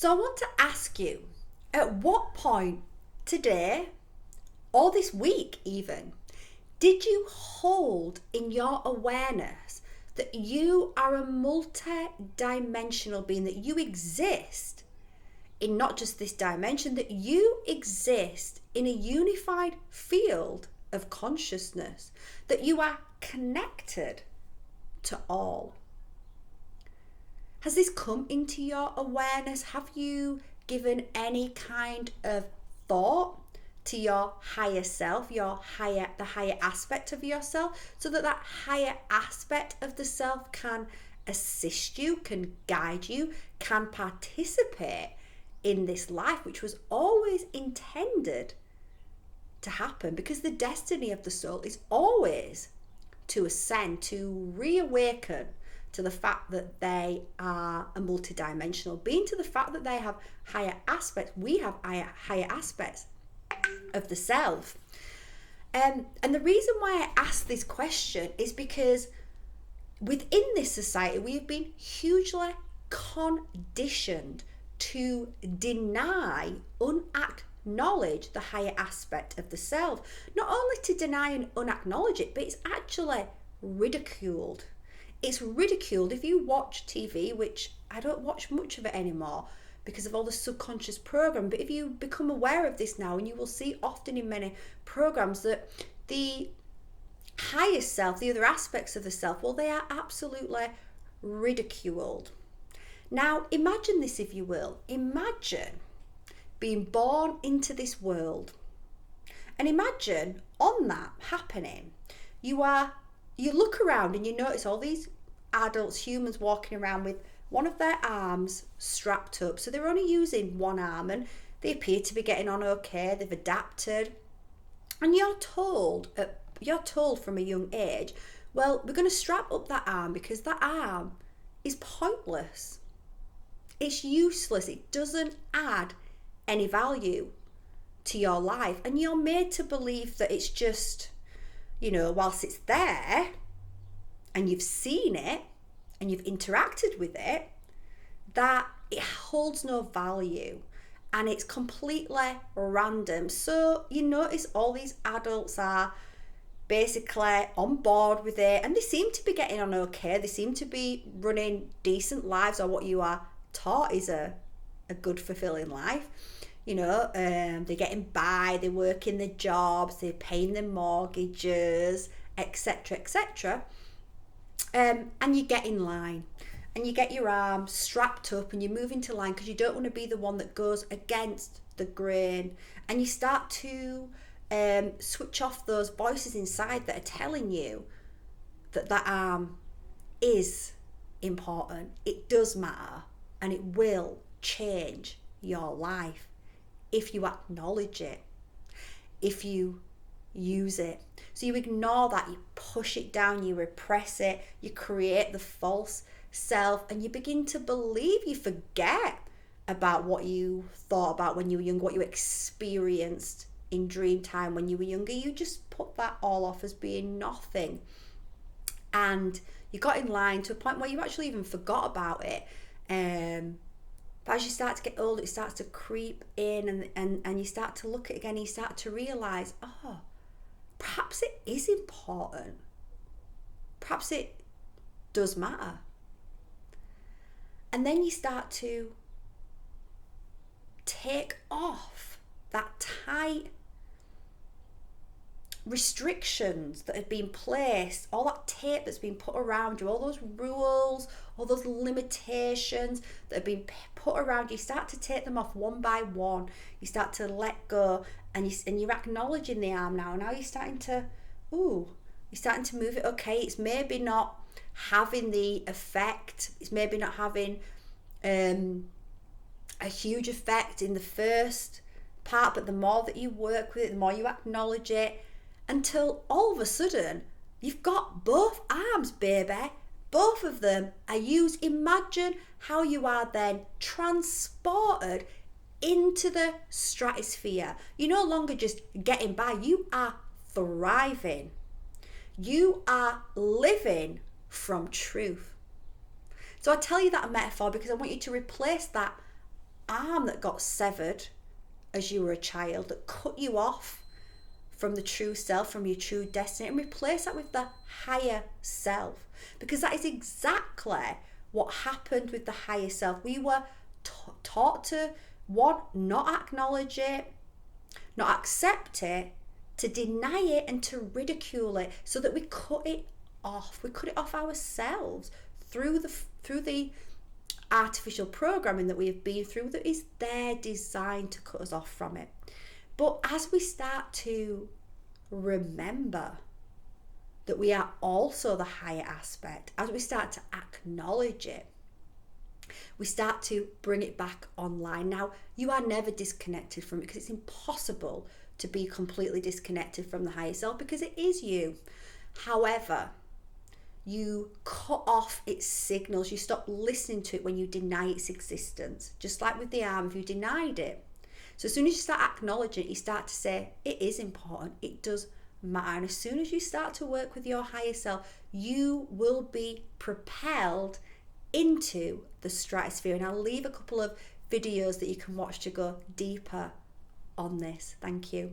So I want to ask you, at what point today, or this week even, did you hold in your awareness that you are a multi-dimensional being, that you exist in not just this dimension, that you exist in a unified field of consciousness, that you are connected to all? Has this come into your awareness? Have you given any kind of thought to your higher self, the higher aspect of yourself, so that higher aspect of the self can assist you, can guide you, can participate in this life, which was always intended to happen? Because the destiny of the soul is always to ascend, to reawaken to the fact that they are a multidimensional being, to the fact that they have higher aspects. We have higher aspects of the self. And the reason why I ask this question is because within this society, we have been hugely conditioned to deny, unacknowledge the higher aspect of the self. Not only to deny and unacknowledge it, but it's actually ridiculed. It's ridiculed. If you watch TV, which I don't watch much of it anymore because of all the subconscious program, but if you become aware of this now, and you will see often in many programs that the higher self, the other aspects of the self, well, they are absolutely ridiculed. Now, imagine this, if you will. Imagine being born into this world, and imagine on that happening, you look around and you notice all these adults, humans, walking around with one of their arms strapped up. So they're only using one arm and they appear to be getting on okay. They've adapted. And you're told from a young age, well, we're going to strap up that arm because that arm is pointless. It's useless. It doesn't add any value to your life. And you're made to believe that it's just, whilst it's there and you've seen it and you've interacted with it, that it holds no value and it's completely random. So you notice all these adults are basically on board with it, and they seem to be getting on okay. They seem to be running decent lives, or what you are taught is a good, fulfilling life. They're getting by, they're working their jobs, they're paying their mortgages, etc., etc. And you get in line and you get your arm strapped up and you move into line because you don't want to be the one that goes against the grain, and you start to switch off those voices inside that are telling you that that arm is important, it does matter, and it will change your life if you acknowledge it, if you use it. So you ignore that, you push it down, you repress it, you create the false self, and you begin to believe, you forget about what you thought about when you were young, what you experienced in dream time when you were younger. You just put that all off as being nothing. And you got in line to a point where you actually even forgot about it. But as you start to get older, it starts to creep in, and you start to look at it again, and you start to realise, perhaps it is important. Perhaps it does matter. And then you start to take off that tight restrictions that have been placed, all that tape that's been put around you, all those rules, all those limitations that have been put around you. You start to take them off one by one. You start to let go, and you're acknowledging the arm now. Now you're starting to move it. Okay, it's maybe not having the effect. It's maybe not having a huge effect in the first part, but the more that you work with it, the more you acknowledge it, until all of a sudden you've got both arms, baby. Both of them are used. Imagine how you are then transported into the stratosphere. You're no longer just getting by, you are thriving. You are living from truth. So I tell you that a metaphor because I want you to replace that arm that got severed as you were a child that cut you off from the true self, from your true destiny, and replace that with the higher self. Because that is exactly what happened with the higher self. We were taught to, one, not acknowledge it, not accept it, to deny it and to ridicule it, so that we cut it off. We cut it off ourselves through the artificial programming that we have been through that is there designed to cut us off from it. But as we start to remember that we are also the higher aspect, as we start to acknowledge it, we start to bring it back online. Now, you are never disconnected from it, because it's impossible to be completely disconnected from the higher self, because it is you. However, you cut off its signals. You stop listening to it when you deny its existence. Just like with the arm, if you denied it. So as soon as you start acknowledging it, you start to say, it is important, it does matter. And as soon as you start to work with your higher self, you will be propelled into the stratosphere. And I'll leave a couple of videos that you can watch to go deeper on this. Thank you.